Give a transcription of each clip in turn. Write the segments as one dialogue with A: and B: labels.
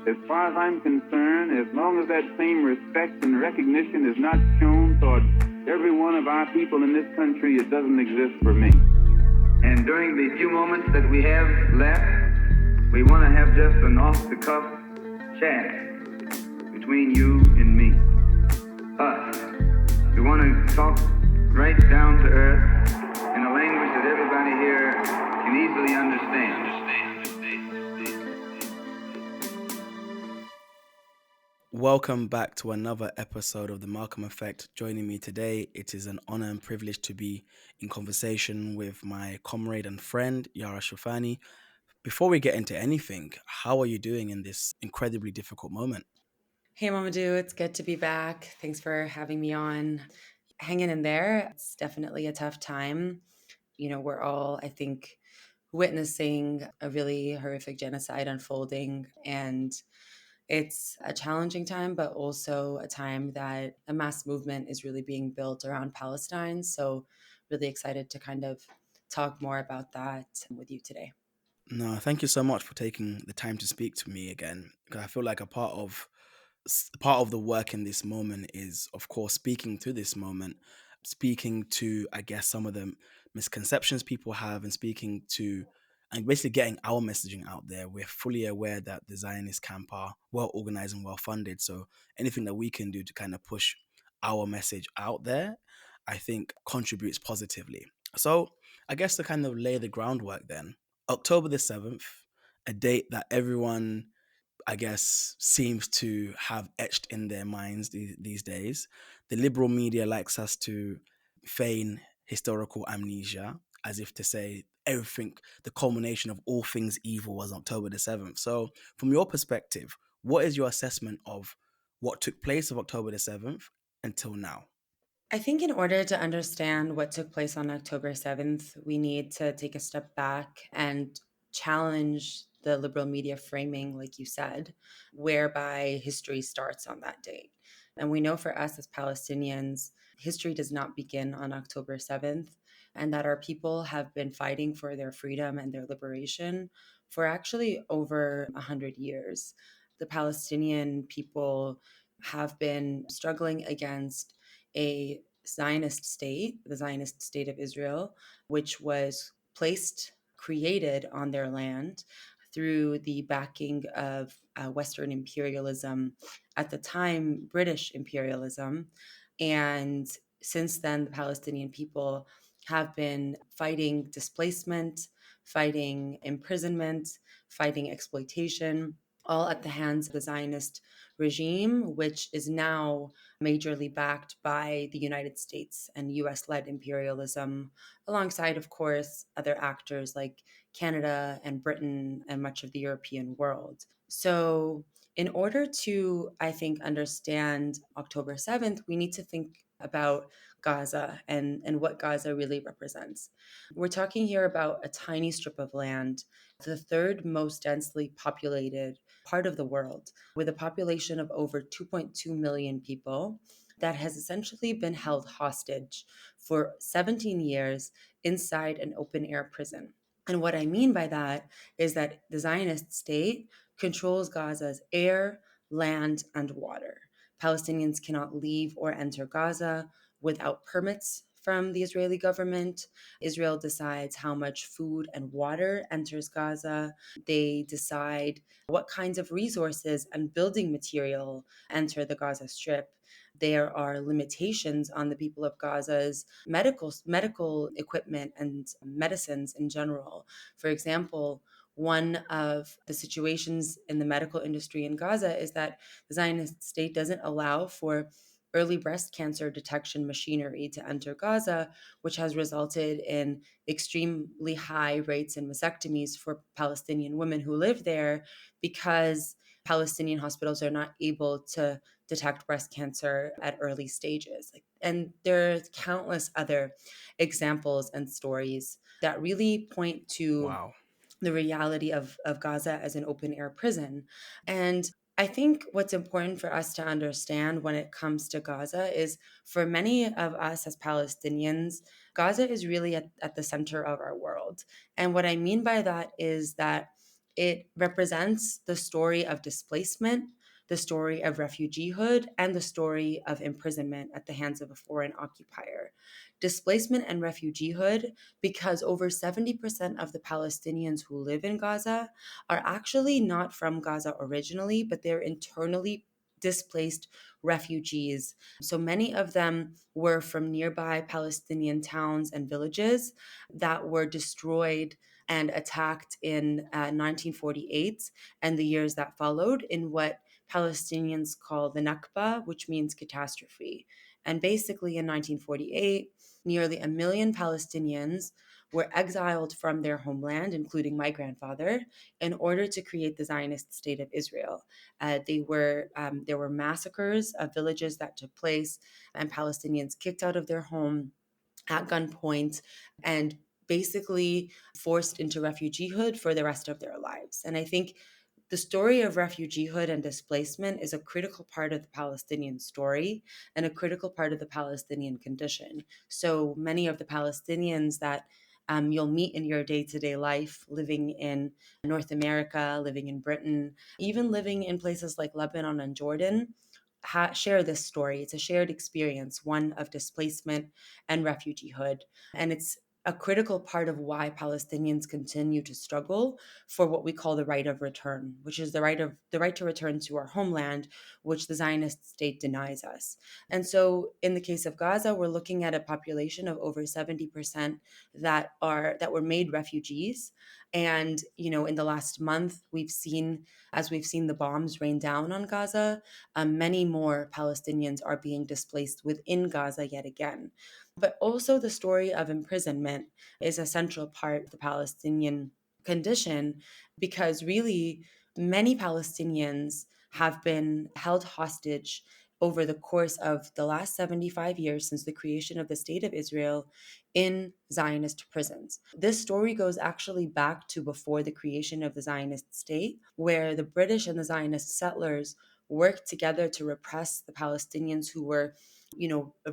A: As far as I'm concerned, as long as that same respect and recognition is not shown toward every one of our people in this country, it doesn't exist for me. And during the few moments that we have left, we want to have just an off-the-cuff chat between you and me, us. We want to talk right down to earth in a language that everybody here can easily understand.
B: Welcome back to another episode of The Malcolm Effect. Joining me today, it is an honor and privilege to be in conversation with my comrade and friend, Yara Shoufani. Before we get into anything, how are you doing in this incredibly difficult moment?
C: Hey, Mamadou, it's good to be back. Thanks for having me on. Hanging in there. It's definitely a tough time. We're all, I think, witnessing a really horrific genocide unfolding. And it's a challenging time, but also a time that a mass movement is really being built around Palestine. So, really excited to kind of talk more about that with you today.
B: No, thank you so much for taking the time to speak to me again. Because I feel like a part of the work in this moment is, of course, speaking to this moment, speaking to, I guess, some of the misconceptions people have, and speaking to and basically getting our messaging out there. We're fully aware that the Zionist camp are well organized and well funded. So anything that we can do to kind of push our message out there, I think contributes positively. So I guess to kind of lay the groundwork then, October the 7th, a date that everyone, I guess, seems to have etched in their minds these days. The liberal media likes us to feign historical amnesia, as if to say everything, the culmination of all things evil was October the 7th. So, from your perspective, what is your assessment of what took place of October the 7th until now?
C: I think in order to understand what took place on October 7th, we need to take a step back and challenge the liberal media framing, like you said, whereby history starts on that date. And we know for us as Palestinians, history does not begin on October 7th, and that our people have been fighting for their freedom and their liberation for actually over 100 years. The Palestinian people have been struggling against a Zionist state, the Zionist state of Israel, which was created on their land through the backing of Western imperialism, at the time, British imperialism. And since then, the Palestinian people have been fighting displacement, fighting imprisonment, fighting exploitation, all at the hands of the Zionist regime, which is now majorly backed by the United States and US led imperialism, alongside, of course, other actors like Canada and Britain and much of the European world. So, in order to, I think, understand October 7th, we need to think about Gaza and what Gaza really represents. We're talking here about a tiny strip of land, the third most densely populated part of the world, with a population of over 2.2 million people, that has essentially been held hostage for 17 years inside an open air prison. And what I mean by that is that the Zionist state controls Gaza's air, land, and water. Palestinians cannot leave or enter Gaza without permits from the Israeli government. Israel decides how much food and water enters Gaza. They decide what kinds of resources and building material enter the Gaza Strip. There are limitations on the people of Gaza's medical equipment and medicines in general. For example, one of the situations in the medical industry in Gaza is that the Zionist state doesn't allow for early breast cancer detection machinery to enter Gaza, which has resulted in extremely high rates in mastectomies for Palestinian women who live there, because Palestinian hospitals are not able to detect breast cancer at early stages. And there's countless other examples and stories that really point to
B: Wow.
C: the reality of Gaza as an open air prison. And I think what's important for us to understand when it comes to Gaza is, for many of us as Palestinians, Gaza is really at the center of our world. And what I mean by that is that It represents the story of displacement, the story of refugeehood, and the story of imprisonment at the hands of a foreign occupier. Displacement and refugeehood, because over 70% of the Palestinians who live in Gaza are actually not from Gaza originally, but they're internally displaced refugees. So many of them were from nearby Palestinian towns and villages that were destroyed and attacked in 1948 and the years that followed in what Palestinians call the Nakba, which means catastrophe. And basically, in 1948, nearly 1 million Palestinians were exiled from their homeland, including my grandfather, in order to create the Zionist state of Israel. There were massacres of villages that took place, and Palestinians kicked out of their home at gunpoint and basically forced into refugeehood for the rest of their lives. And I think the story of refugeehood and displacement is a critical part of the Palestinian story and a critical part of the Palestinian condition. So many of the Palestinians that you'll meet in your day to day life, living in North America, living in Britain, even living in places like Lebanon and Jordan, share this story. It's a shared experience, one of displacement and refugeehood. And it's a critical part of why Palestinians continue to struggle for what we call the right of return, which is the right to return to our homeland, which the Zionist state denies us. And so in the case of Gaza, we're looking at a population of over 70% that were made refugees. And, in the last month, as we've seen the bombs rain down on Gaza, many more Palestinians are being displaced within Gaza yet again. But also, the story of imprisonment is a central part of the Palestinian condition because really many Palestinians have been held hostage over the course of the last 75 years since the creation of the State of Israel in Zionist prisons. This story goes actually back to before the creation of the Zionist state, where the British and the Zionist settlers worked together to repress the Palestinians who were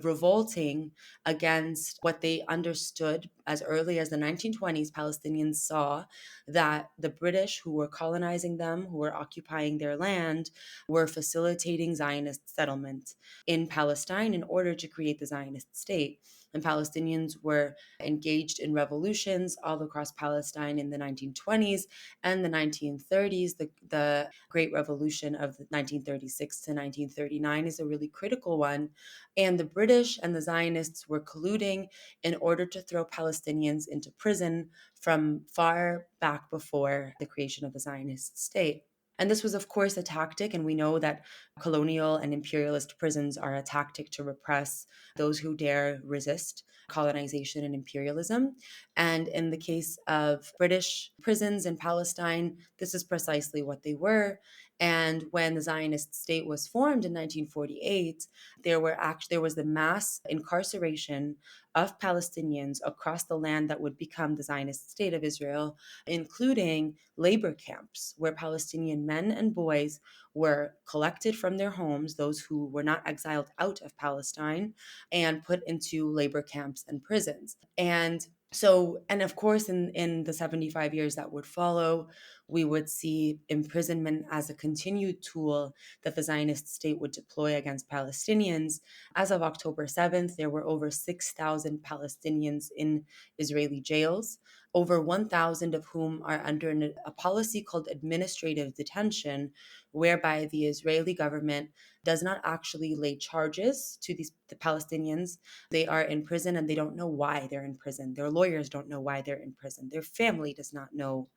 C: revolting against what they understood as early as the 1920s. Palestinians saw that the British, who were colonizing them, who were occupying their land, were facilitating Zionist settlement in Palestine in order to create the Zionist state. And Palestinians were engaged in revolutions all across Palestine in the 1920s and the 1930s. The Great Revolution of 1936 to 1939 is a really critical one. And the British and the Zionists were colluding in order to throw Palestinians into prison from far back before the creation of the Zionist state. And this was, of course, a tactic, and we know that colonial and imperialist prisons are a tactic to repress those who dare resist colonization and imperialism. And in the case of British prisons in Palestine, this is precisely what they were. And when the Zionist state was formed in 1948, there was the mass incarceration of Palestinians across the land that would become the Zionist state of Israel, including labor camps where Palestinian men and boys were collected from their homes, those who were not exiled out of Palestine, and put into labor camps and prisons. And of course, in the 75 years that would follow, we would see imprisonment as a continued tool that the Zionist state would deploy against Palestinians. As of October 7th, there were over 6,000 Palestinians in Israeli jails, over 1,000 of whom are under a policy called administrative detention, whereby the Israeli government does not actually lay charges to the Palestinians. They are in prison and they don't know why they're in prison. Their lawyers don't know why they're in prison. Their family does not know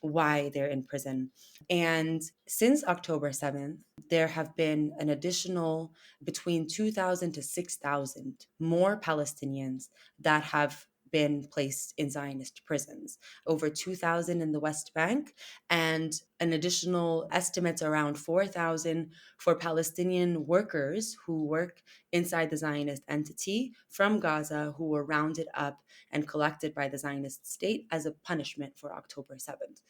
C: why they're in prison. And since October 7th, there have been an additional between 2,000 to 6,000 more Palestinians that have been placed in Zionist prisons, over 2,000 in the West Bank, and an additional estimates around 4,000 for Palestinian workers who work inside the Zionist entity from Gaza, who were rounded up and collected by the Zionist state as a punishment for October 7th.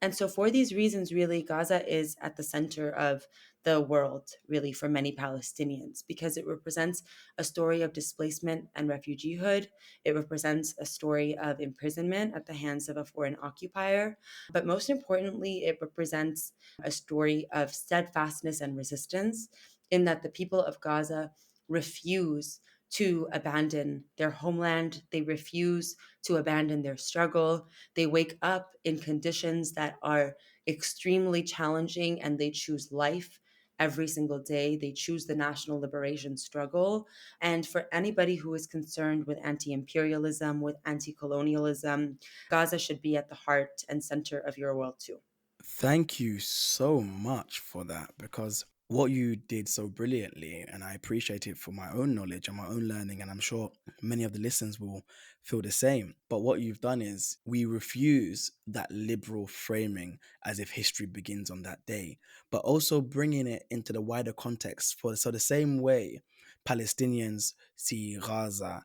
C: And so, for these reasons, really, Gaza is at the center of the world, really, for many Palestinians, because it represents a story of displacement and refugeehood. It represents a story of imprisonment at the hands of a foreign occupier. But most importantly, it represents a story of steadfastness and resistance, in that the people of Gaza refuse to abandon their homeland. They refuse to abandon their struggle. They wake up in conditions that are extremely challenging, and they choose life every single day. They choose the national liberation struggle. And for anybody who is concerned with anti imperialism, with anti colonialism, Gaza should be at the heart and center of your world too.
B: Thank you so much for that, because what you did so brilliantly, and I appreciate it for my own knowledge and my own learning, and I'm sure many of the listeners will feel the same. But what you've done is we refuse that liberal framing as if history begins on that day, but also bringing it into the wider context. For so the same way Palestinians see Gaza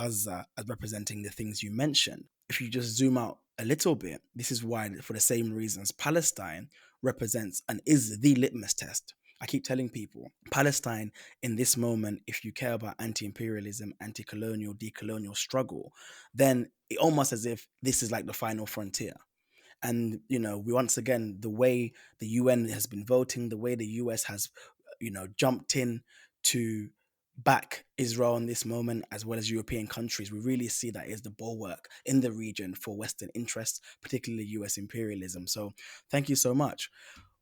B: as representing the things you mentioned. If you just zoom out a little bit, this is why, for the same reasons, Palestine represents and is the litmus test. I keep telling people, Palestine in this moment, if you care about anti-imperialism, anti-colonial, decolonial struggle, then it almost as if this is like the final frontier. And we, once again, the way the UN has been voting, the way the US has jumped in to back Israel in this moment, as well as European countries, we really see that is the bulwark in the region for Western interests, particularly US imperialism. So thank you so much.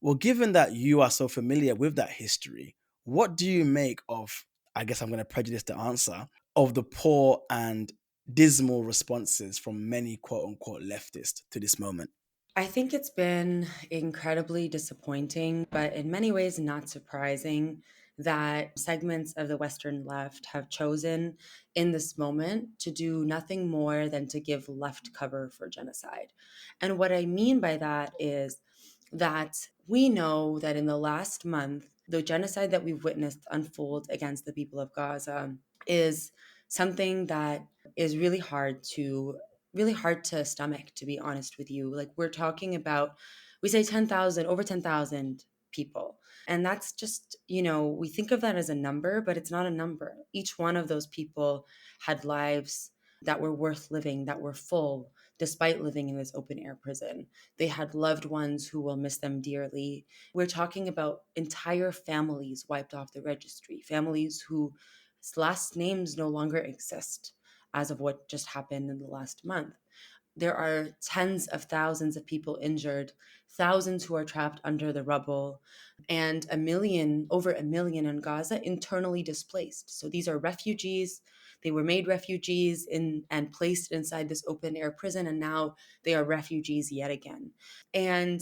B: Well, given that you are so familiar with that history, what do you make of, I guess I'm going to prejudice the answer, of the poor and dismal responses from many quote unquote leftists to this moment?
C: I think it's been incredibly disappointing, but in many ways not surprising, that segments of the Western left have chosen in this moment to do nothing more than to give left cover for genocide. And what I mean by that is that we know that in the last month, the genocide that we've witnessed unfold against the people of Gaza is something that is really hard to stomach, to be honest with you. Like, we're talking about, we say 10,000, over 10,000 people. And that's just, we think of that as a number, but it's not a number. Each one of those people had lives that were worth living, that were full, despite living in this open air prison. They had loved ones who will miss them dearly. We're talking about entire families wiped off the registry, families whose last names no longer exist as of what just happened in the last month. There are tens of thousands of people injured, thousands who are trapped under the rubble, and over a million in Gaza internally displaced. So these are refugees. They were made refugees and placed inside this open air prison, and now they are refugees yet again. And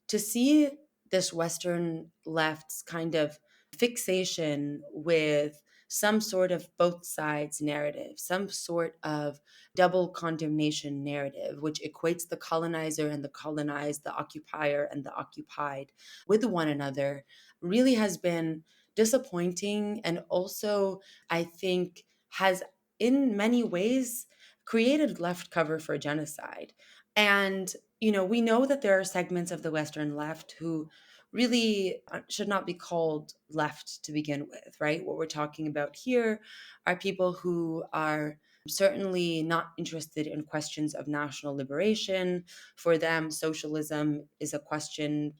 C: to see this Western left's kind of fixation with some sort of both sides narrative, some sort of double condemnation narrative, which equates the colonizer and the colonized, the occupier and the occupied with one another, really has been disappointing, and also, I think, has in many ways created left cover for genocide. And, we know that there are segments of the Western left who really should not be called left to begin with, right? What we're talking about here are people who are certainly not interested in questions of national liberation. For them, socialism is a question,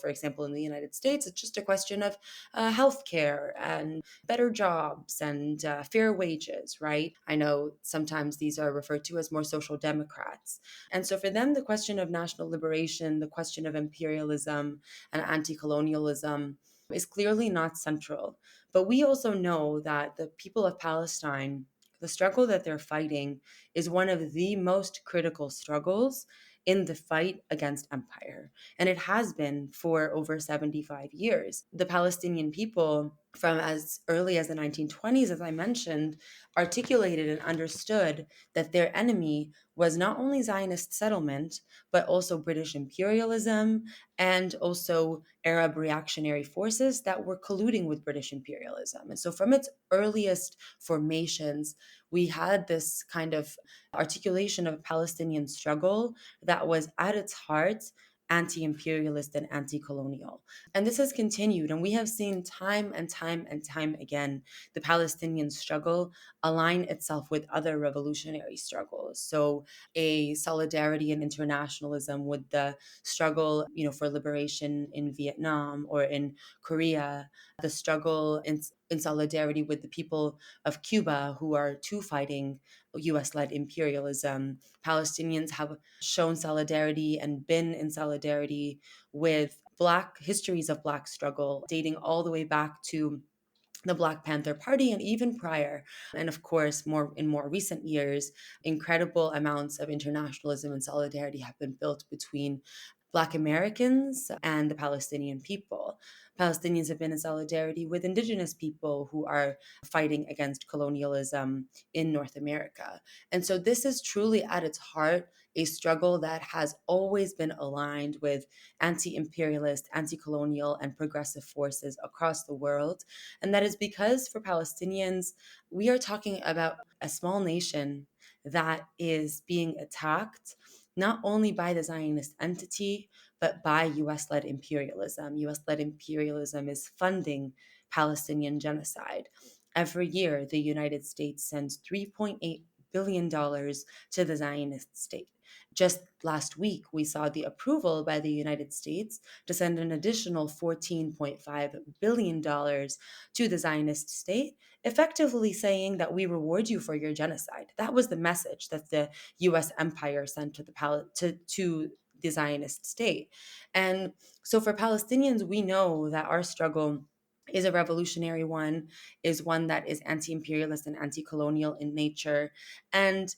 C: for example, in the United States, it's just a question of healthcare and better jobs and fair wages, right? I know sometimes these are referred to as more social democrats. And so for them, the question of national liberation, the question of imperialism and anti colonialism is clearly not central. But we also know that the people of Palestine, the struggle that they're fighting, is one of the most critical struggles in the fight against empire. And it has been for over 75 years. The Palestinian people, from as early as the 1920s, as I mentioned, articulated and understood that their enemy was not only Zionist settlement, but also British imperialism and also Arab reactionary forces that were colluding with British imperialism. And so from its earliest formations, we had this kind of articulation of Palestinian struggle that was at its heart anti-imperialist and anti-colonial. And this has continued, and we have seen time and time and time again the Palestinian struggle align itself with other revolutionary struggles. So a solidarity and internationalism with the struggle, for liberation in Vietnam or in Korea, the struggle in solidarity with the people of Cuba who are too fighting US-led imperialism. Palestinians have shown solidarity and been in solidarity with Black histories of Black struggle, dating all the way back to the Black Panther Party and even prior. And of course, more recent years, incredible amounts of internationalism and solidarity have been built between Black Americans and the Palestinian people. Palestinians have been in solidarity with Indigenous people who are fighting against colonialism in North America. And so this is truly at its heart a struggle that has always been aligned with anti-imperialist, anti-colonial, and progressive forces across the world. And that is because for Palestinians, we are talking about a small nation that is being attacked not only by the Zionist entity, but by US led imperialism. US led imperialism is funding Palestinian genocide. Every year, the United States sends $3.8 billion to the Zionist state. Just last week, we saw the approval by the United States to send an additional $14.5 billion to the Zionist state, effectively saying that we reward you for your genocide. That was the message that the US empire sent to to the Zionist state. And so for Palestinians, we know that our struggle is a revolutionary one, is one that is anti-imperialist and anti-colonial in nature. And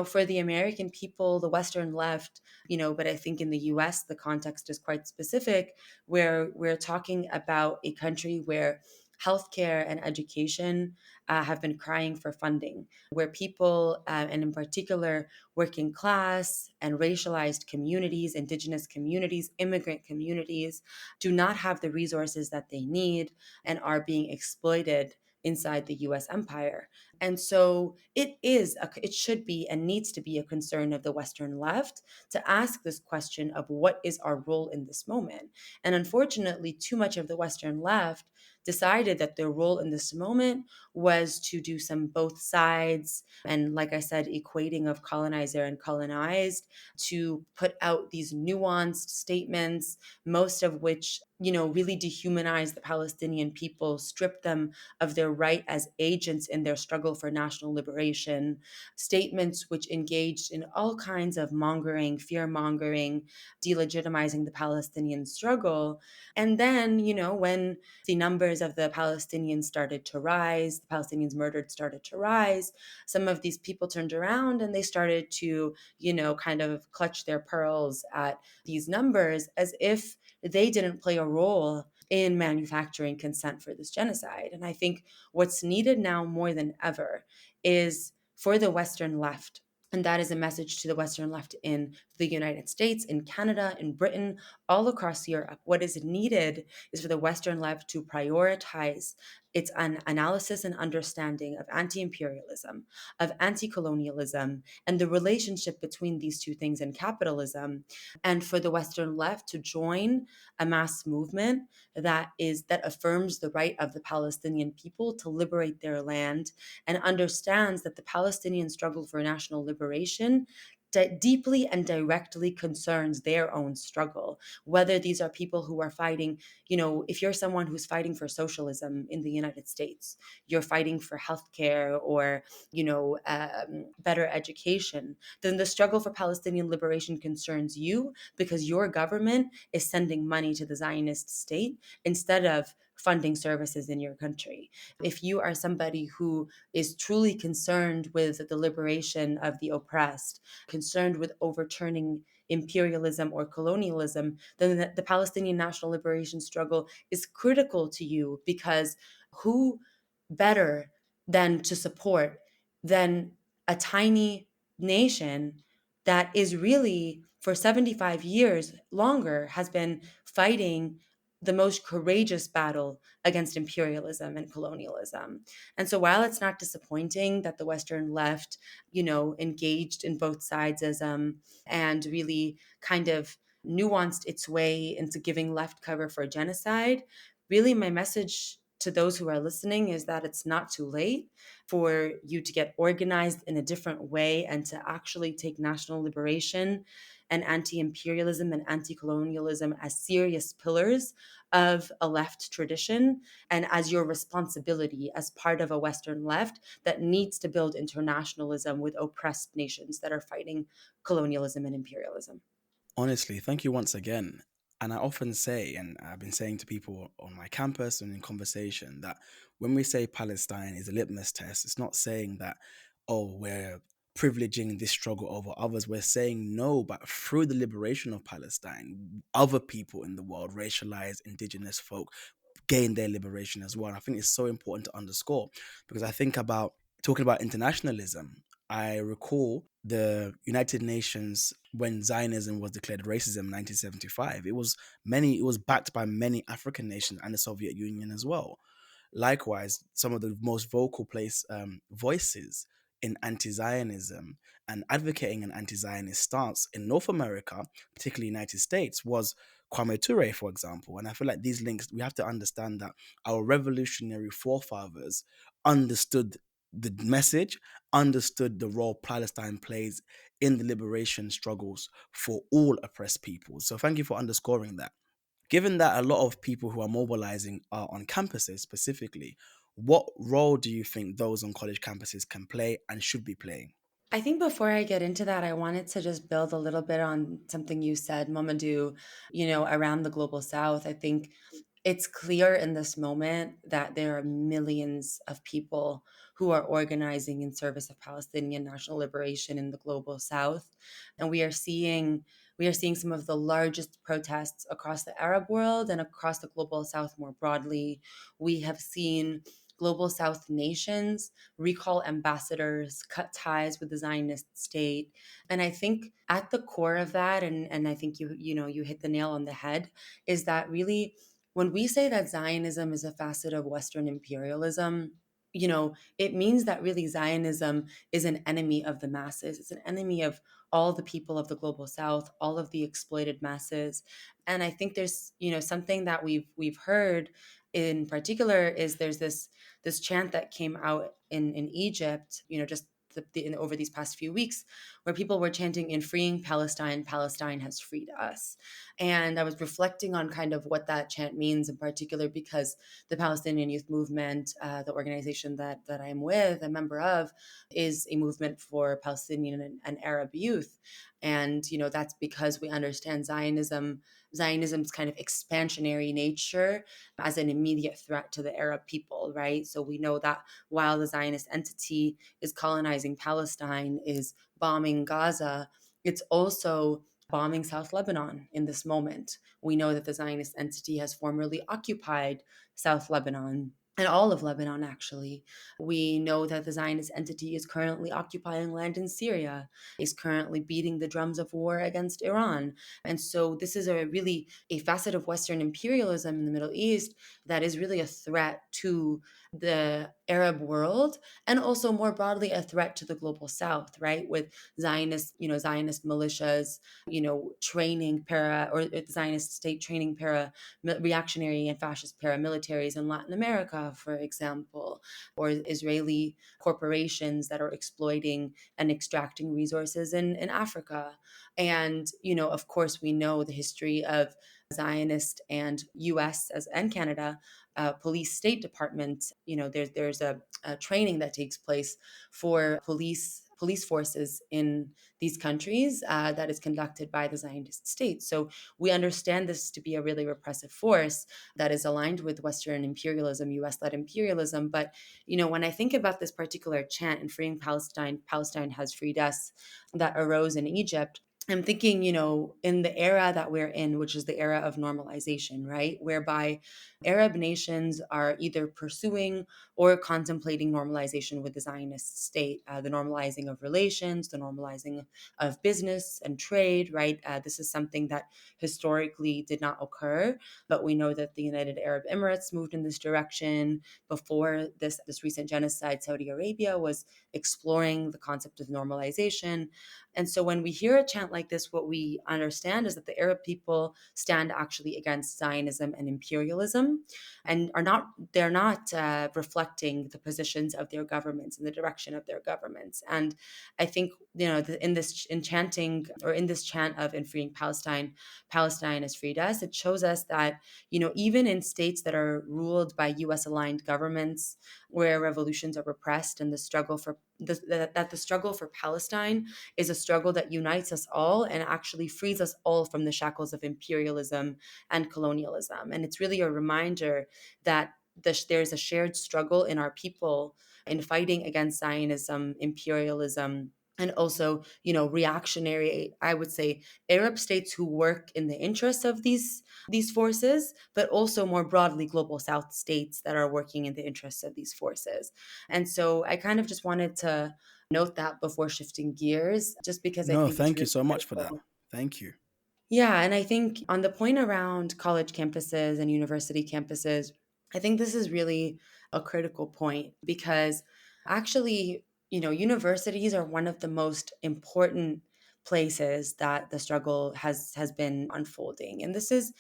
C: for the American people, the Western left, but I think in the US, the context is quite specific, where we're talking about a country where healthcare and education have been crying for funding, where people, and in particular, working class and racialized communities, indigenous communities, immigrant communities, do not have the resources that they need and are being exploited inside the US empire. And so it should be and needs to be a concern of the Western left to ask this question of what is our role in this moment. And unfortunately, too much of the Western left decided that their role in this moment was to do some both sides and, like I said, equating of colonizer and colonized, to put out these nuanced statements, most of which really dehumanize the Palestinian people, strip them of their right as agents in their struggle for national liberation, statements which engaged in all kinds of mongering, fear mongering, delegitimizing the Palestinian struggle. And then, when the numbers of the Palestinians started to rise, the Palestinians murdered started to rise, some of these people turned around and they started to, kind of clutch their pearls at these numbers as if they didn't play a role in manufacturing consent for this genocide. And I think what's needed now more than ever is for the Western left. And that is a message to the Western left in the United States, in Canada, in Britain, all across Europe. What is needed is for the Western left to prioritize its analysis and understanding of anti-imperialism, of anti-colonialism, and the relationship between these two things in capitalism, and for the Western left to join a mass movement that affirms the right of the Palestinian people to liberate their land and understands that the Palestinian struggle for national liberation deeply and directly concerns their own struggle. Whether these are people who are fighting, if you're someone who's fighting for socialism in the United States, you're fighting for healthcare or, better education, then the struggle for Palestinian liberation concerns you because your government is sending money to the Zionist state instead of funding services in your country. If you are somebody who is truly concerned with the liberation of the oppressed, concerned with overturning imperialism or colonialism, then the Palestinian national liberation struggle is critical to you, because who better than to support than a tiny nation that is really for 75 years longer has been fighting the most courageous battle against imperialism and colonialism. And so while it's not disappointing that the Western left, engaged in both sides and really kind of nuanced its way into giving left cover for genocide, really my message to those who are listening is that it's not too late for you to get organized in a different way and to actually take national liberation and anti-imperialism and anti-colonialism as serious pillars of a left tradition and as your responsibility as part of a Western left that needs to build internationalism with oppressed nations that are fighting colonialism and imperialism.
B: Honestly, thank you once again. And I often say, and I've been saying to people on my campus and in conversation, that when we say Palestine is a litmus test, it's not saying that, oh, we're privileging this struggle over others. We're saying no, but through the liberation of Palestine, other people in the world, racialized, indigenous folk, gain their liberation as well. And I think it's so important to underscore because I think about talking about internationalism. I recall the United Nations when Zionism was declared racism in 1975. It was backed by many African nations and the Soviet Union as well. Likewise, some of the most voices in anti-Zionism and advocating an anti-Zionist stance in North America, particularly United States, was Kwame Ture, for example. And I feel like these links, we have to understand that our revolutionary forefathers understood the message, understood the role Palestine plays in the liberation struggles for all oppressed peoples. So thank you for underscoring that. Given that a lot of people who are mobilizing are on campuses specifically, what role do you think those on college campuses can play and should be playing?
C: I think before I get into that, I wanted to just build a little bit on something you said, Mamadou, around the global south. I think it's clear in this moment that there are millions of people who are organizing in service of Palestinian national liberation in the global south. And we are seeing some of the largest protests across the Arab world and across the global south more broadly. We have seen global south nations recall ambassadors, cut ties with the Zionist state. And I think at the core of that, and I think you hit the nail on the head, is that really when we say that Zionism is a facet of Western imperialism, it means that really Zionism is an enemy of the masses. It's an enemy of all the people of the global south, all of the exploited masses. And I think there's, something that we've heard in particular is there's this chant that came out in Egypt, just over these past few weeks, where people were chanting, "In freeing Palestine, Palestine has freed us." And I was reflecting on kind of what that chant means in particular, because the Palestinian Youth Movement, the organization that I'm with, a member of, is a movement for Palestinian and Arab youth. And, that's because we understand Zionism's kind of expansionary nature as an immediate threat to the Arab people, right? So we know that while the Zionist entity is colonizing Palestine, is bombing Gaza, it's also bombing South Lebanon in this moment. We know that the Zionist entity has formerly occupied South Lebanon and all of Lebanon, actually. We know that the Zionist entity is currently occupying land in Syria, is currently beating the drums of war against Iran. And so this is a facet of Western imperialism in the Middle East that is really a threat to the Arab world and also more broadly a threat to the global South, right? With Zionist militias, training the Zionist state training reactionary and fascist paramilitaries in Latin America, for example, or Israeli corporations that are exploiting and extracting resources in Africa. And, of course, we know the history of Zionist and US and Canada police state department. There's a training that takes place for police forces in these countries that is conducted by the Zionist state. So we understand this to be a really repressive force that is aligned with Western imperialism, US-led imperialism. But, when I think about this particular chant in freeing Palestine, Palestine has freed us, that arose in Egypt, I'm thinking, in the era that we're in, which is the era of normalization, right? Whereby Arab nations are either pursuing or contemplating normalization with the Zionist state, the normalizing of relations, the normalizing of business and trade, right? This is something that historically did not occur, but we know that the United Arab Emirates moved in this direction. Before this recent genocide, Saudi Arabia was exploring the concept of normalization. And so when we hear a chant like this, what we understand is that the Arab people stand actually against Zionism and imperialism, and they're not reflecting the positions of their governments and the direction of their governments. And I think, in this enchanting, or in this chant of "In freeing Palestine, Palestine has freed us," it shows us that, even in states that are ruled by US aligned governments, where revolutions are repressed, and that the struggle for Palestine is a struggle that unites us all and actually frees us all from the shackles of imperialism and colonialism. And it's really a reminder that there's a shared struggle in our people in fighting against Zionism, imperialism, and also, reactionary, I would say, Arab states who work in the interests of these forces, but also more broadly global South states that are working in the interests of these forces. And so I kind of just wanted to note that before shifting gears, just because I
B: No,
C: think it's
B: thank you
C: really
B: so much for that.
C: critical.
B: Thank you.
C: Yeah, and I think on the point around college campuses and university campuses, I think this is really a critical point because actually, universities are one of the most important places that the struggle has been unfolding. And this is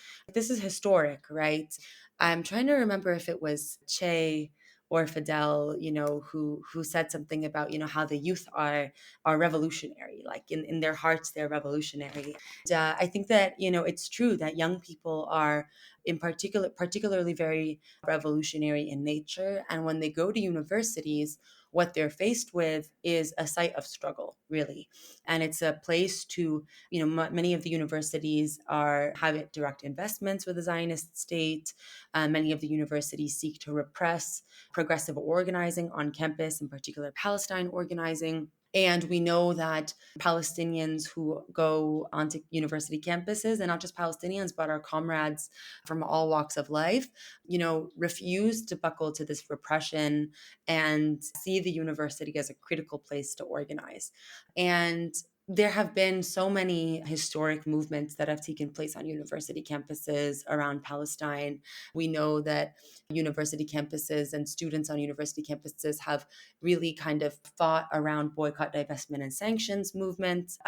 C: historic, right? I'm trying to remember if it was Che or Fidel, who said something about, how the youth are revolutionary, like in their hearts, they're revolutionary. I think that, it's true that young people are particularly very revolutionary in nature. And when they go to universities, what they're faced with is a site of struggle, really. And it's a place to, many of the universities have direct investments with the Zionist state. Many of the universities seek to repress progressive organizing on campus, in particular Palestine organizing. And we know that Palestinians who go onto university campuses, and not just Palestinians, but our comrades from all walks of life, refuse to buckle to this repression and see the university as a critical place to organize. And there have been so many historic movements that have taken place on university campuses around Palestine. We know that university campuses and students on university campuses have really kind of fought around boycott, divestment, and sanctions movements,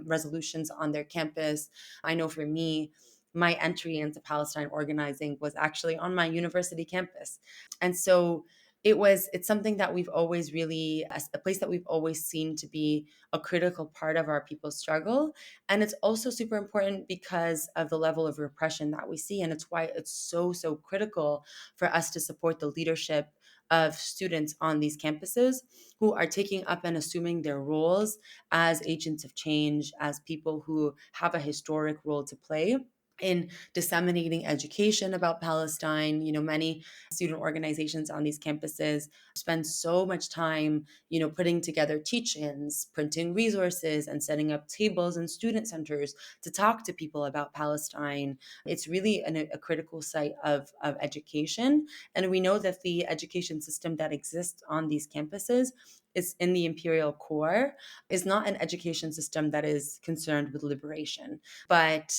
C: resolutions on their campus. I know for me, my entry into Palestine organizing was actually on my university campus. And so it's something that we've always really, a place that we've always seen to be a critical part of our people's struggle. And it's also super important because of the level of repression that we see. And it's why it's so, so critical for us to support the leadership of students on these campuses who are taking up and assuming their roles as agents of change, as people who have a historic role to play in disseminating education about Palestine. Many student organizations on these campuses spend so much time, putting together teach-ins, printing resources, and setting up tables and student centers to talk to people about Palestine. It's really a critical site of education. And we know that the education system that exists on these campuses is in the imperial core, is not an education system that is concerned with liberation, but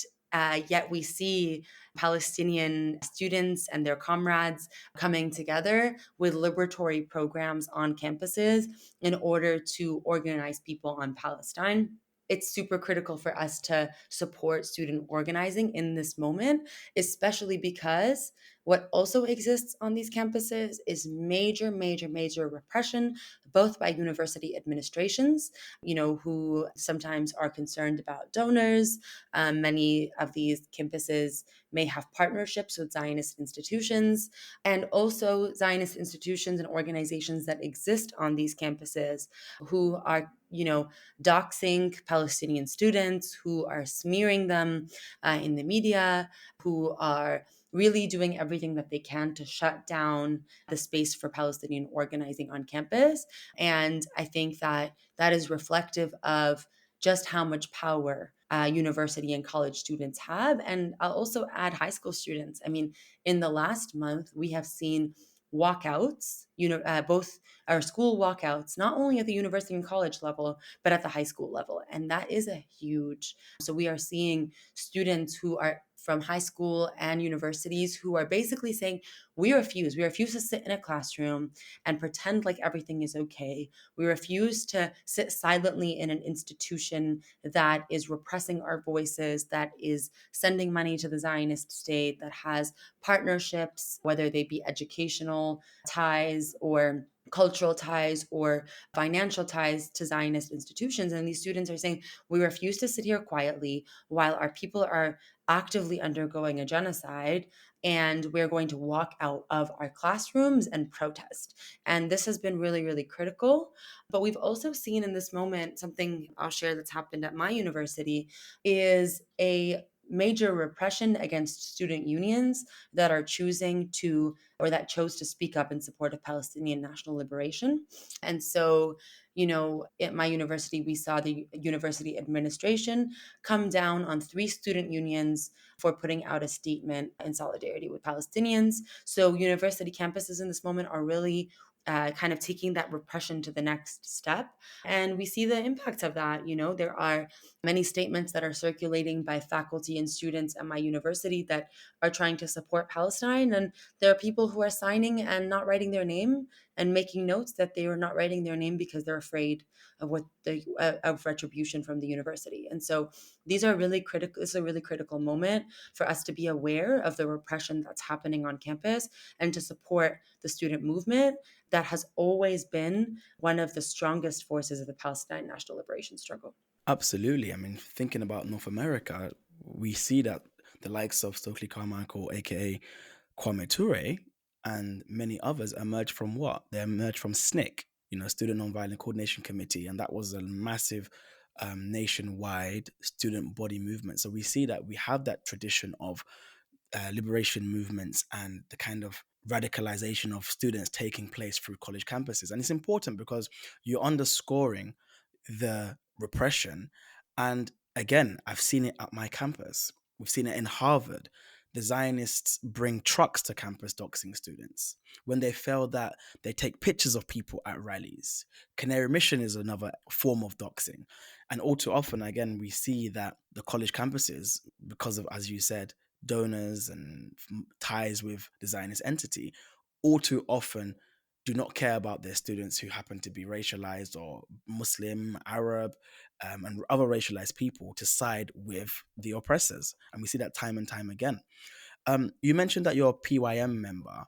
C: yet we see Palestinian students and their comrades coming together with liberatory programs on campuses in order to organize people on Palestine. It's super critical for us to support student organizing in this moment, especially because what also exists on these campuses is major, major, major repression, both by university administrations, who sometimes are concerned about donors. Many of these campuses may have partnerships with Zionist institutions, and also Zionist institutions and organizations that exist on these campuses who are, doxing Palestinian students, who are smearing them in the media, who are really doing everything that they can to shut down the space for Palestinian organizing on campus. And I think that is reflective of just how much power university and college students have. And I'll also add high school students. I mean, in the last month, we have seen walkouts, both our school walkouts, not only at the university and college level, but at the high school level. And that is a huge. So we are seeing students who are from high school and universities who are basically saying, we refuse. We refuse to sit in a classroom and pretend like everything is okay. We refuse to sit silently in an institution that is repressing our voices, that is sending money to the Zionist state, that has partnerships, whether they be educational ties or cultural ties or financial ties to Zionist institutions. And these students are saying, we refuse to sit here quietly while our people are actively undergoing a genocide, and we're going to walk out of our classrooms and protest. And this has been really, really critical. But we've also seen in this moment something I'll share that's happened at my university is a major repression against student unions that are choosing to or that chose to speak up in support of Palestinian national liberation. And so, at my university, we saw the university administration come down on 3 student unions for putting out a statement in solidarity with Palestinians. So, university campuses in this moment are really kind of taking that repression to the next step. And we see the impacts of that. There are many statements that are circulating by faculty and students at my university that are trying to support Palestine. And there are people who are signing and not writing their name and making notes that they are not writing their name because they're afraid of retribution from the university. And so these are really critical. This is a really critical moment for us to be aware of the repression that's happening on campus and to support the student movement that has always been one of the strongest forces of the Palestine national liberation struggle.
B: Absolutely. I mean, thinking about North America, we see that the likes of Stokely Carmichael, aka Kwame Ture, and many others emerged from what? They emerged from SNCC, Student Nonviolent Coordination Committee, and that was a massive nationwide student body movement. So we see that we have that tradition of liberation movements and the kind of radicalization of students taking place through college campuses. And it's important because you're underscoring the repression. And again, I've seen it at my campus. We've seen it in Harvard. The Zionists bring trucks to campus doxing students. When they fail that, they take pictures of people at rallies. Canary Mission is another form of doxing. And all too often, again, we see that the college campuses, because of, as you said, donors and ties with the Zionist entity, all too often do not care about their students who happen to be racialized or Muslim, Arab, and other racialized people to side with the oppressors. And we see that time and time again. You mentioned that you're a PYM member.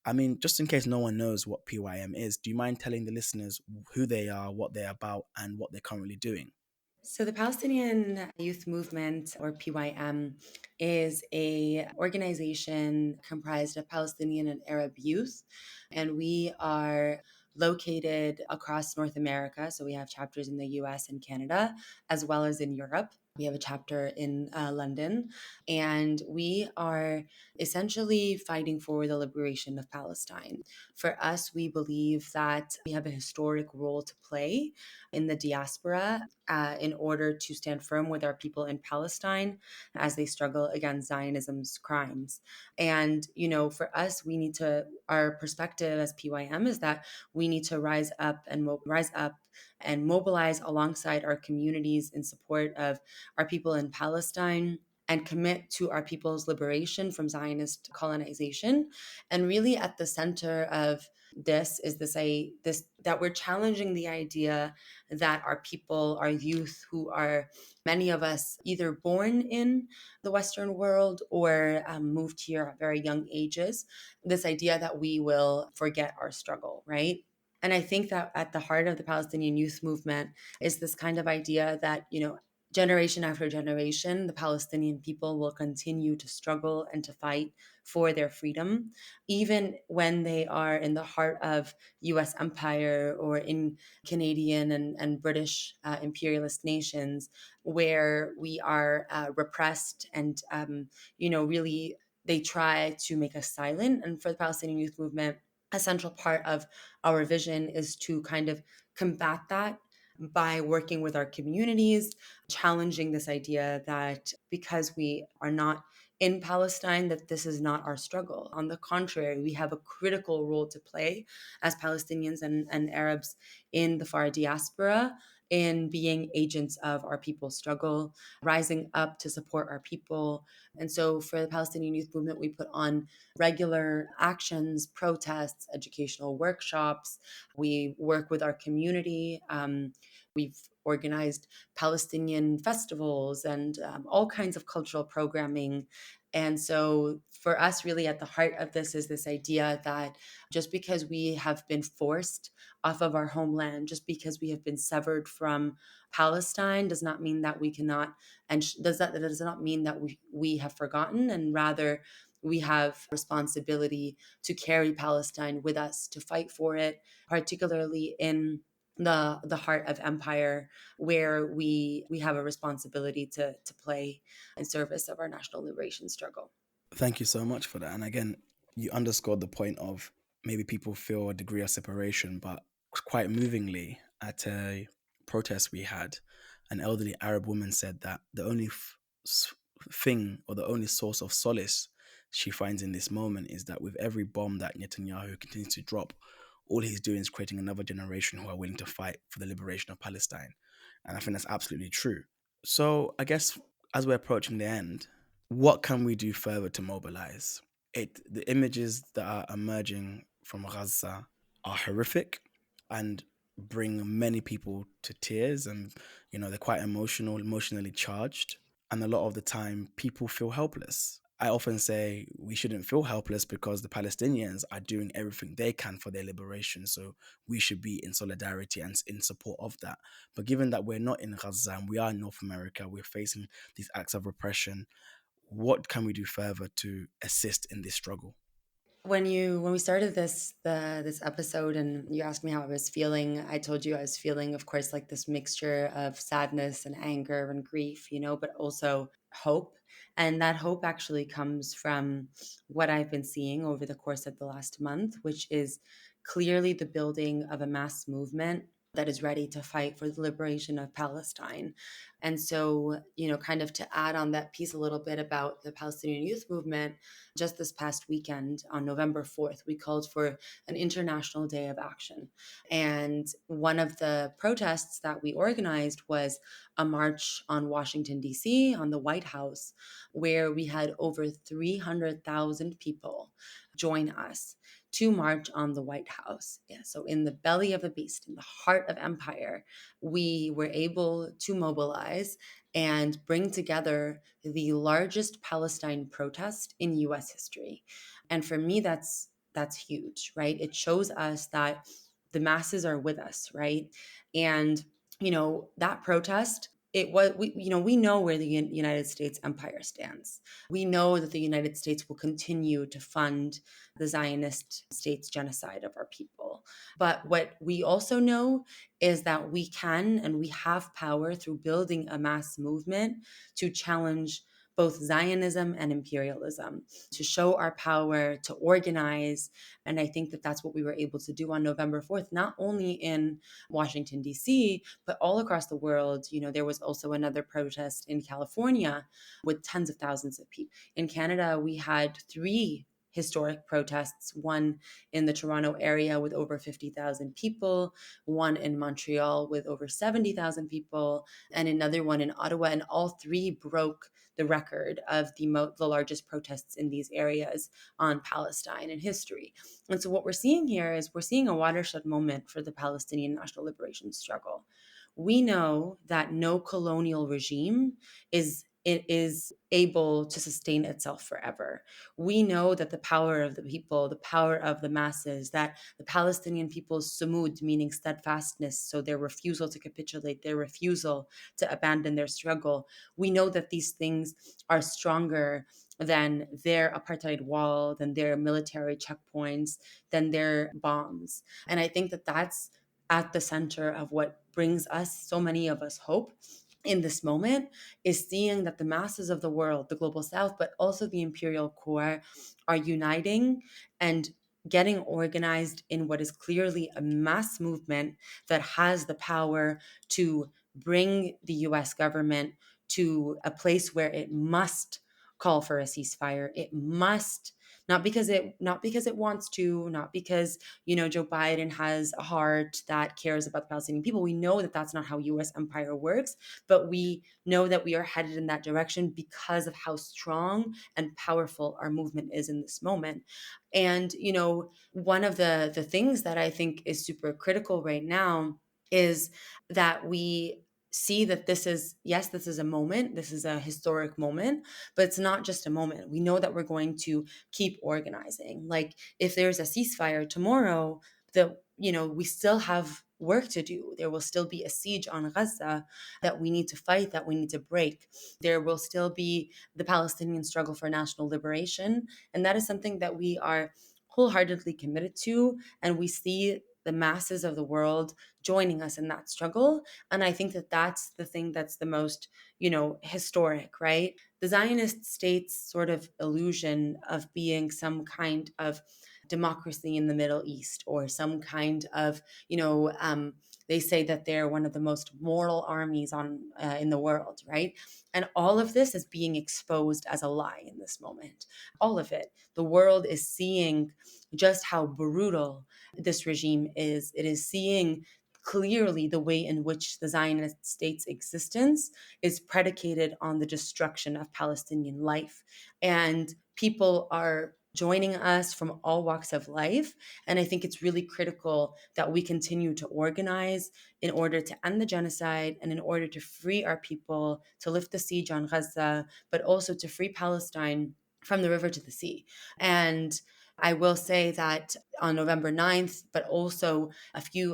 B: I mean, just in case no one knows what PYM is, do you mind telling the listeners who they are, what they're about, and what they're currently doing?
C: So the Palestinian Youth Movement, or PYM, is a organization comprised of Palestinian and Arab youth, and we are located across North America. So we have chapters in the US and Canada, as well as in Europe. We have a chapter in London, and we are essentially fighting for the liberation of Palestine. For us, we believe that we have a historic role to play in the diaspora in order to stand firm with our people in Palestine as they struggle against Zionism's crimes. And, for us, our perspective as PYM is that we need to rise up and mobilize alongside our communities in support of our people in Palestine and commit to our people's liberation from Zionist colonization. And really at the center of this is this that we're challenging the idea that our people, our youth, who are many of us either born in the Western world or moved here at very young ages, this idea that we will forget our struggle, right? And I think that at the heart of the Palestinian youth movement is this kind of idea that, generation after generation, the Palestinian people will continue to struggle and to fight for their freedom, even when they are in the heart of US empire or in Canadian and British imperialist nations, where we are repressed and, really they try to make us silent. And for the Palestinian youth movement, a central part of our vision is to kind of combat that by working with our communities, challenging this idea that because we are not in Palestine, that this is not our struggle. On the contrary, we have a critical role to play as Palestinians and Arabs in the far diaspora in being agents of our people's struggle, rising up to support our people. And so for the Palestinian Youth Movement, we put on regular actions, protests, educational workshops. We work with our community. We've organized Palestinian festivals and all kinds of cultural programming. And so, for us, really at the heart of this is this idea that just because we have been forced off of our homeland, just because we have been severed from Palestine, does not mean that we cannot, and that does not mean that we have forgotten, and rather we have responsibility to carry Palestine with us, to fight for it, particularly in the heart of empire, where we have a responsibility to play in service of our national liberation struggle.
B: Thank you so much for that. And again, you underscored the point of maybe people feel a degree of separation, but quite movingly, at a protest we had, an elderly Arab woman said that the only thing or the only source of solace she finds in this moment is that with every bomb that Netanyahu continues to drop, all he's doing is creating another generation who are willing to fight for the liberation of Palestine. And I think that's absolutely true. So I guess as we're approaching the end, what can we do further to mobilize? The images that are emerging from Gaza are horrific and bring many people to tears, and they're quite emotionally charged, and a lot of the time people feel helpless. I often say we shouldn't feel helpless because the Palestinians are doing everything they can for their liberation, so we should be in solidarity and in support of that. But given that we're not in Gaza and we are in North America, we're facing these acts of repression. What can we do further to assist in this struggle?
C: When we started this episode and you asked me how I was feeling, I told you I was feeling, of course, like this mixture of sadness and anger and grief, but also hope. And that hope actually comes from what I've been seeing over the course of the last month, which is clearly the building of a mass movement that is ready to fight for the liberation of Palestine. And so, kind of to add on that piece a little bit about the Palestinian Youth Movement, just this past weekend on November 4th, we called for an International Day of Action. And one of the protests that we organized was a march on Washington, D.C., on the White House, where we had over 300,000 people join us to march on the White House. Yeah, so in the belly of the beast, in the heart of empire, we were able to mobilize and bring together the largest Palestine protest in US history. And for me, that's huge, right? It shows us that the masses are with us, right? And that protest, it was we know where the United States empire stands. We know that the United States will continue to fund the Zionist state's genocide of our people. But what we also know is that we can and we have power through building a mass movement to challenge both Zionism and imperialism, to show our power, to organize. And I think that that's what we were able to do on November 4th, not only in Washington, D.C., but all across the world. There was also another protest in California with tens of thousands of people. In Canada, we had 3 historic protests, one in the Toronto area with over 50,000 people, one in Montreal with over 70,000 people, and another one in Ottawa. And all 3 broke the record of the largest protests in these areas on Palestine in history. And so what we're seeing here is we're seeing a watershed moment for the Palestinian national liberation struggle. We know that no colonial regime is able to sustain itself forever. We know that the power of the people, the power of the masses, that the Palestinian people's sumud, meaning steadfastness, so their refusal to capitulate, their refusal to abandon their struggle, we know that these things are stronger than their apartheid wall, than their military checkpoints, than their bombs. And I think that that's at the center of what brings us, so many of us, hope in this moment, is seeing that the masses of the world, the global south, but also the imperial core, are uniting and getting organized in what is clearly a mass movement that has the power to bring the US government to a place where it must call for a ceasefire. It must not because it wants to, not because, Joe Biden has a heart that cares about the Palestinian people. We know that that's not how US empire works, but we know that we are headed in that direction because of how strong and powerful our movement is in this moment. And one of the things that I think is super critical right now is that we see that this is a moment, this is a historic moment, but it's not just a moment. We know that we're going to keep organizing. Like, if there's a ceasefire tomorrow, we still have work to do. There will still be a siege on Gaza that we need to fight, that we need to break. There will still be the Palestinian struggle for national liberation, and that is something that we are wholeheartedly committed to, and we see the masses of the world joining us in that struggle. And I think that that's the thing that's the most, historic, right? The Zionist state's sort of illusion of being some kind of democracy in the Middle East, or some kind of, they say that they're one of the most moral armies in the world, right? And all of this is being exposed as a lie in this moment. All of it. The world is seeing just how brutal this regime is. It is seeing clearly the way in which the Zionist state's existence is predicated on the destruction of Palestinian life. And people are joining us from all walks of life. And I think it's really critical that we continue to organize in order to end the genocide and in order to free our people, to lift the siege on Gaza, but also to free Palestine from the river to the sea. And I will say that on November 9th, but also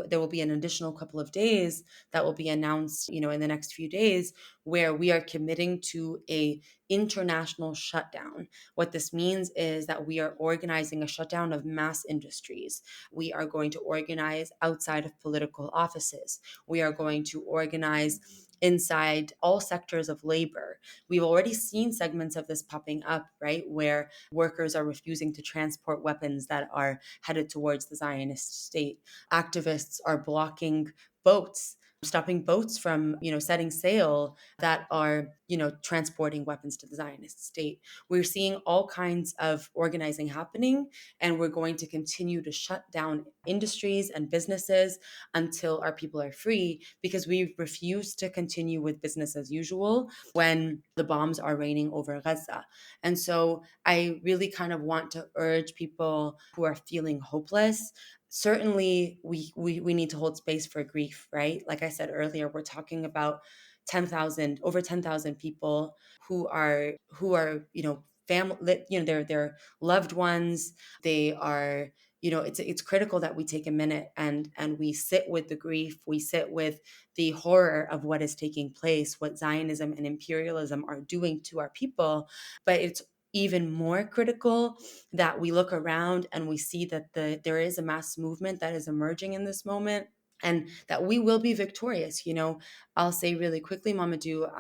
C: there will be an additional couple of days that will be announced, in the next few days, where we are committing to a international shutdown. What this means is that we are organizing a shutdown of mass industries. We are going to organize outside of political offices. We are going to organize inside all sectors of labor. We've already seen segments of this popping up, right, where workers are refusing to transport weapons that are headed towards the Zionist state. Activists are blocking boats, stopping boats from, setting sail that are, transporting weapons to the Zionist state. We're seeing all kinds of organizing happening, and we're going to continue to shut down industries and businesses until our people are free, because we refuse to continue with business as usual when the bombs are raining over Gaza. And so I really kind of want to urge people who are feeling hopeless. Certainly, we need to hold space for grief, right? Like I said earlier, we're talking about over 10,000 people who are family, their loved ones. They are, it's critical that we take a minute and we sit with the grief, we sit with the horror of what is taking place, what Zionism and imperialism are doing to our people. But it's even more critical that we look around and we see that there is a mass movement that is emerging in this moment, and that we will be victorious. I'll say really quickly, Mamadou,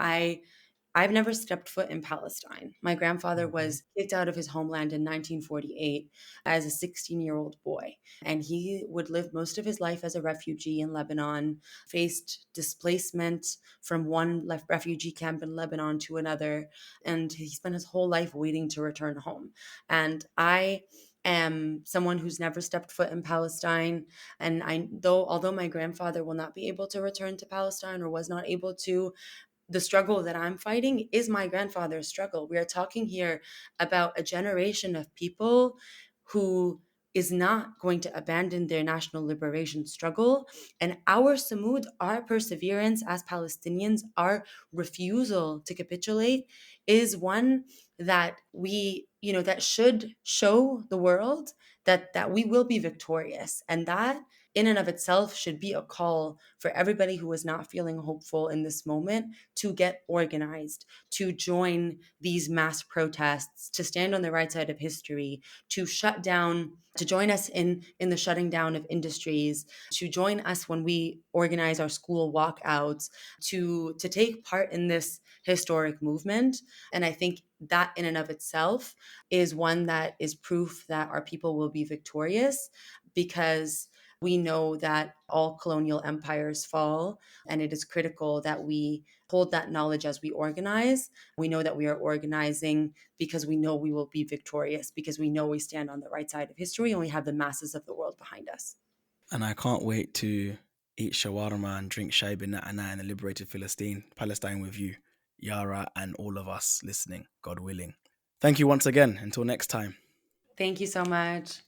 C: I've never stepped foot in Palestine. My grandfather was kicked out of his homeland in 1948 as a 16-year-old boy, and he would live most of his life as a refugee in Lebanon, faced displacement from one refugee camp in Lebanon to another, and he spent his whole life waiting to return home. And I am someone who's never stepped foot in Palestine, and although my grandfather will not be able to return to Palestine, or was not able to, the struggle that I'm fighting is my grandfather's struggle. We are talking here about a generation of people who is not going to abandon their national liberation struggle. And our sumud, our perseverance as Palestinians, our refusal to capitulate is one that that should show the world that we will be victorious. And that in and of itself should be a call for everybody who is not feeling hopeful in this moment to get organized, to join these mass protests, to stand on the right side of history, to join us in the shutting down of industries, to join us when we organize our school walkouts, to take part in this historic movement. And I think that in and of itself is one that is proof that our people will be victorious, because We know that all colonial empires fall, and it is critical that we hold that knowledge as we organize. We know that we are organizing because we know we will be victorious, because we know we stand on the right side of history and we have the masses of the world behind us.
B: And I can't wait to eat shawarma and drink shai bin na'ana in the liberated Palestine with you, Yara, and all of us listening, God willing. Thank you once again. Until next time.
C: Thank you so much.